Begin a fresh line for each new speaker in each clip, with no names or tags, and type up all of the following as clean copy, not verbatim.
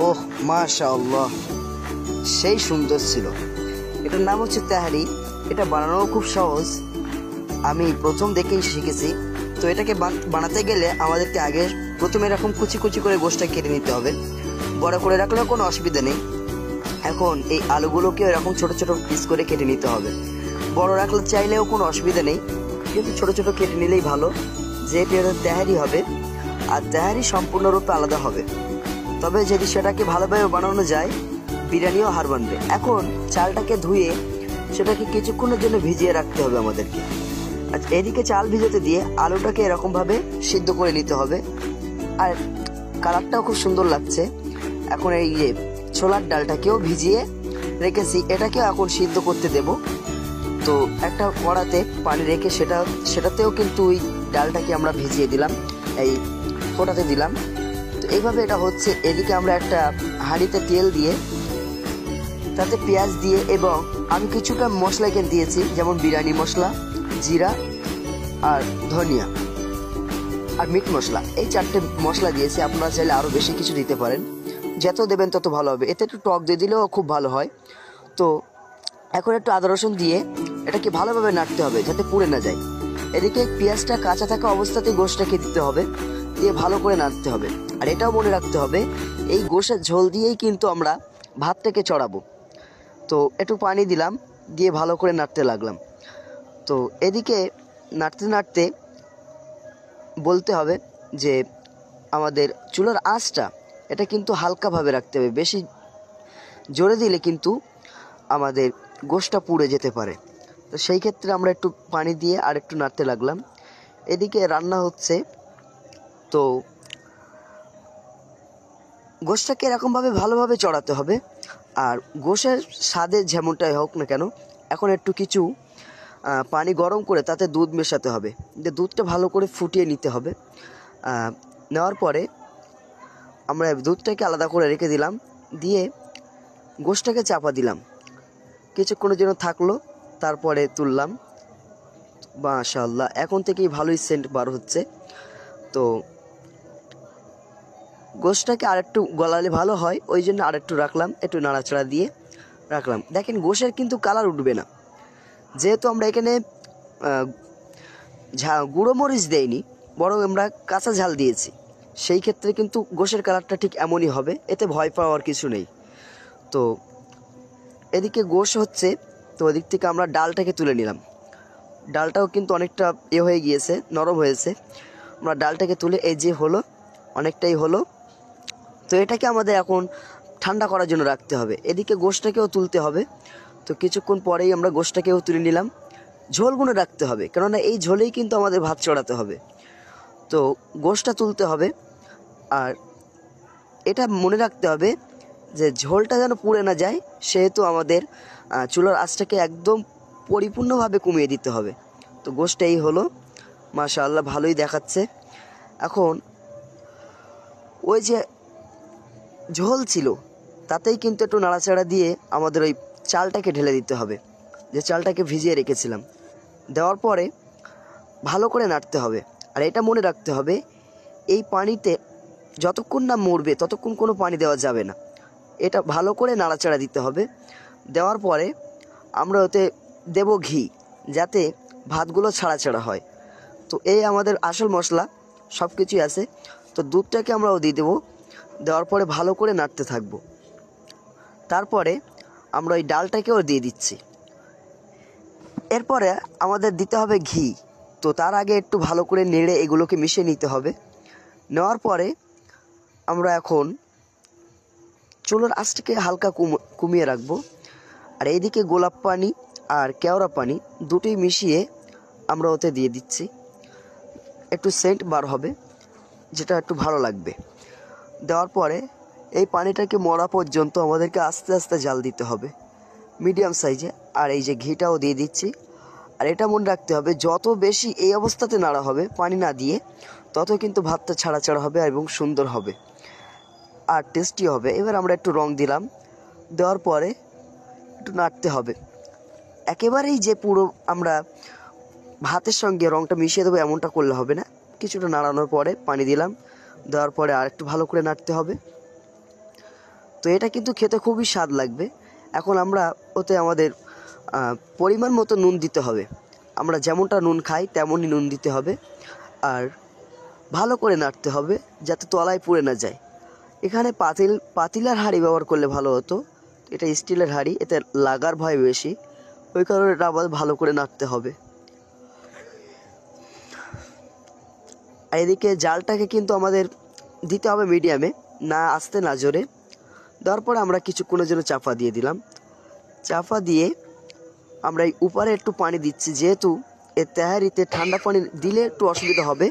ওহ মাশাআল্লাহ, সেই সুন্দর ছিল। এটার নাম হচ্ছে তেহারি। এটা বানানো খুব সহজ, আমি প্রথম দেখেই শিখেছি। তো এটাকে বানাতে গেলে আমাদেরকে আগে প্রথমে এরকম কুচি কুচি করে গোশটা কেটে নিতে হবে। বড় করে রাখলেও কোনো অসুবিধা নেই। এখন এই আলুগুলোকে এরকম ছোট ছোট পিস করে কেটে নিতে হবে। বড় রাখলে চাইলেও কোনো অসুবিধা নেই, কিন্তু ছোট ছোট কেটে নিলেই ভালো, যেহেতু এটা তেহারি হবে। আর তেহারি সম্পূর্ণরূপে আলাদা হবে, তবে যদি সেটাকে ভালোভাবে বানানো যায় বিরিয়ানিও হার মানবে। এখন চালটাকে ধুয়ে সেটাকে কিছুক্ষণের জন্য ভিজিয়ে রাখতে হবে আমাদেরকে। আর এদিকে চাল ভিজাতে দিয়ে আলুটাকে এরকমভাবে সিদ্ধ করে নিতে হবে। আর কালারটাও খুব সুন্দর লাগছে। এখন এই যে ছোলার ডালটাকেও ভিজিয়ে রেখেছি, এটাকেও এখন সিদ্ধ করতে দেব। তো একটা কড়াতে পানি রেখে সেটাতেও কিন্তু ওই ডালটাকে আমরা ভিজিয়ে দিলাম, এই ফোটাতে দিলাম। তো এইভাবে এটা হচ্ছে। এদিকে আমরা একটা হাঁড়িতে তেল দিয়ে তাতে পেঁয়াজ দিয়ে এবং আমি কিছুটা মশলা এখানে দিয়েছি, যেমন বিরিয়ানি মশলা, জিরা আর ধনিয়া আর মিট মশলা। এই 4টে মশলা দিয়েছি। আপনারা চাইলে আরও বেশি কিছু দিতে পারেন, যত দেবেন তত ভালো হবে। এতে একটু টক দিয়ে দিলেও খুব ভালো হয়। তো এখন একটু আদা রসুন দিয়ে এটাকে ভালোভাবে নাড়তে হবে যাতে পুড়ে না যায়। এদিকে পেঁয়াজটা কাঁচা থাকা অবস্থাতেই গোশটাকে দিতে হবে, দিয়ে ভালো করে নাড়তে হবে। আর এটাও মনে রাখতে হবে, এই গোশের ঝোল দিয়েই কিন্তু আমরা ভাতটাকে চড়াবো। তো একটু পানি দিলাম, দিয়ে ভালো করে নাড়তে লাগলাম। তো এদিকে নাড়তে নাড়তে বলতে হবে যে আমাদের চুলার আঁচটা এটা কিন্তু হালকাভাবে রাখতে হবে। বেশি জোরে দিলে কিন্তু আমাদের গোশটা পুড়ে যেতে পারে। তো সেই ক্ষেত্রে আমরা একটু পানি দিয়ে আর একটু নাড়তে লাগলাম। এদিকে রান্না হচ্ছে। তো গোশটাকে এরকমভাবে ভালোভাবে চড়াতে হবে। আর গোশের স্বাদে যেমনটাই হোক না কেন, এখন একটু কিছু পানি গরম করে তাতে দুধ মেশাতে হবে। দুধটা ভালো করে ফুটিয়ে নিতে হবে। নেওয়ার পরে আমরা দুধটাকে আলাদা করে রেখে দিলাম, দিয়ে গোশটাকে চাপা দিলাম, কিছুক্ষণের জন্য থাকলো, তারপরে তুললাম। মাশাআল্লাহ, এখন থেকেই ভালোই সেন্ট বার হচ্ছে। তো গোশটাকে আরেকটু গলালে ভালো হয়, ওই জন্য আরেকটু রাখলাম, একটু নাড়াচাড়া দিয়ে রাখলাম। দেখেন গোশের কিন্তু কালার উঠবে না, যেহেতু আমরা এখানে গুঁড়ো মরিচ দেইনি, বরং আমরা কাঁচা ঝাল দিয়েছি। সেই ক্ষেত্রে কিন্তু গোশের কালারটা ঠিক এমনই হবে, এতে ভয় পাওয়ার কিছু নেই। তো এদিকে গোশ হচ্ছে। তো ওদিক থেকে আমরা ডালটাকে তুলে নিলাম। ডালটাও কিন্তু অনেকটা হয়ে গিয়েছে, নরম হয়েছে। আমরা ডালটাকে তুলে এই যে হলো, অনেকটাই হলো। তো এটাকে আমাদের এখন ঠান্ডা করার জন্য রাখতে হবে। এদিকে গোশটাকেও তুলতে হবে। তো কিছুক্ষণ পরেই আমরা গোশটাকেও তুলে নিলাম। ঝোলগুলো রাখতে হবে, কেননা এই ঝোলেই কিন্তু আমাদের ভাত চড়াতে হবে। তো গোশটা তুলতে হবে। আর এটা মনে রাখতে হবে যে ঝোলটা যেন পুড়ে না যায়, সেহেতু আমাদের চুলার আঁচটাকে একদম পরিপূর্ণভাবে কমিয়ে দিতে হবে। তো গোশটা এই হলো, মাশাআল্লাহ ভালোই দেখাচ্ছে। এখন ওই যে ঝোল ছিল তাতেই কিন্তু একটু নাড়াচাড়া দিয়ে আমাদের ওই চালটাকে ঢেলে দিতে হবে, যে চালটাকে ভিজিয়ে রেখেছিলাম। দেওয়ার পরে ভালো করে নাড়তে হবে। আর এটা মনে রাখতে হবে, এই পানিতে যতক্ষণ না মরবে ততক্ষণ কোনো পানি দেওয়া যাবে না। এটা ভালো করে নাড়াচাড়া দিতে হবে। দেওয়ার পরে আমরা ওতে দেব ঘি, যাতে ভাতগুলো ছাড়া ছাড়া হয়। তো এই আমাদের আসল মশলা, সব কিছুই আছে। তো দুধটাকে আমরাও দিয়ে দেবো। দেওয়ার পরে ভালো করে নাড়তে থাকবো। তারপরে আমরা ওই ডালটাকেও দিয়ে দিচ্ছি। এরপরে আমাদের দিতে হবে ঘি। তো তার আগে একটু ভালো করে নেড়ে এগুলোকে মিশিয়ে নিতে হবে। নেওয়ার পরে আমরা এখন চুলার আঁচটাকে হালকা কমিয়ে রাখবো। আর এইদিকে গোলাপ পানি আর কেওড়া পানি দুটোই মিশিয়ে আমরা ওতে দিয়ে দিচ্ছি। একটু সেন্ট বার হবে, যেটা একটু ভালো লাগবে। দেওয়ার পরে এই পানিটাকে মরা পর্যন্ত আমাদেরকে আস্তে আস্তে জাল দিতে হবে, মিডিয়াম সাইজে। আর এই যে ঘিটাও দিয়ে দিচ্ছি। আর এটা মনে রাখতে হবে, যত বেশি এই অবস্থাতে নাড়া হবে পানি না দিয়ে, তত কিন্তু ভাতটা ছাড়া ছাড়া হবে এবং সুন্দর হবে আর টেস্টি হবে। এবার আমরা একটু রং দিলাম। দেওয়ার পরে একটু নাড়তে হবে। একেবারেই যে পুরো আমরা ভাতের সঙ্গে রংটা মিশিয়ে দেবো এমনটা করলে হবে না। কিছুটা নাড়ানোর পরে পানি দিলাম। দেওয়ার পরে আর একটু ভালো করে নাড়তে হবে। তো এটা কিন্তু খেতে খুবই স্বাদ লাগবে। এখন আমরা ওতে আমাদের পরিমাণ মতো নুন দিতে হবে। আমরা যেমনটা নুন খাই তেমনই নুন দিতে হবে, আর ভালো করে নাড়তে হবে যাতে তলায় পুড়ে না যায়। এখানে পাতিলার হাঁড়ি ব্যবহার করলে ভালো হতো, এটা স্টিলের হাঁড়ি, এতে লাগার ভয় বেশি, ওই কারণে এটা আমাদের ভালো করে নাড়তে হবে। আর এদিকে জালটাকে কিন্তু আমাদের দিতে হবে মিডিয়ামে, না আস্তে না জোরে। দেওয়ার পরে আমরা কিছুক্ষণের জন্য চাপা দিয়ে দিলাম। চাপা দিয়ে আমরা এই উপরে একটু পানি দিচ্ছি, যেহেতু এই তেহারিতে ঠান্ডা পানি দিলে একটু অসুবিধা হবে,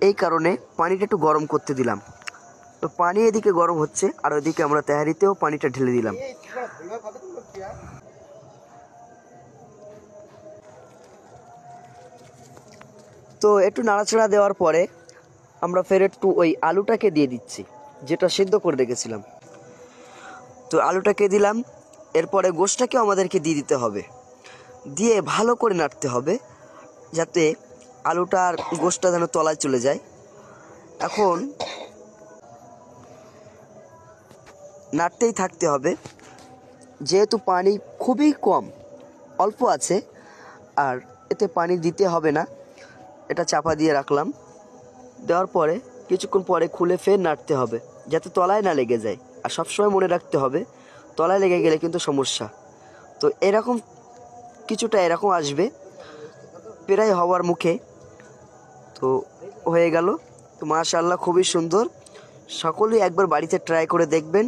এই কারণে পানিটা একটু গরম করতে দিলাম। তো পানি এদিকে গরম হচ্ছে, আর ওইদিকে আমরা তেহারিতেও পানিটা ঢেলে দিলাম। তো একটু নাড়াচাড়া দেওয়ার পরে আমরা ফের একটু ওই আলুটাকে দিয়ে দিচ্ছি, যেটা সিদ্ধ করে রেখেছিলাম। তো আলুটাকে দিলাম, এরপরে গোশটাকেও আমাদেরকে দিয়ে দিতে হবে, দিয়ে ভালো করে নাড়তে হবে যাতে আলুটা আর গোশটা যেন তলায় চলে যায়। এখন নাড়তেই থাকতে হবে, যেহেতু পানি খুবই কম, অল্প আছে, আর এতে পানি দিতে হবে না। এটা চাপা দিয়ে রাখলাম, দেওয়ার পরে কিছুক্ষণ পরে খুলে ফের নাড়তে হবে যাতে তলায় না লেগে যায়। আর সবসময় মনে রাখতে হবে তলায় লেগে গেলে কিন্তু সমস্যা। তো এরকম কিছুটা এরকম আসবে, প্রায় হওয়ার মুখে। তো হয়ে গেল। তো মাশাআল্লাহ, খুবই সুন্দর। সকলেই একবার বাড়িতে ট্রাই করে দেখবেন।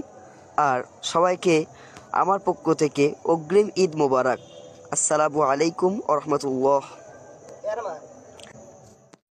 আর সবাইকে আমার পক্ষ থেকে অগ্রিম ঈদ মোবারক। আসসালামু আলাইকুম ওয়া রাহমাতুল্লাহ।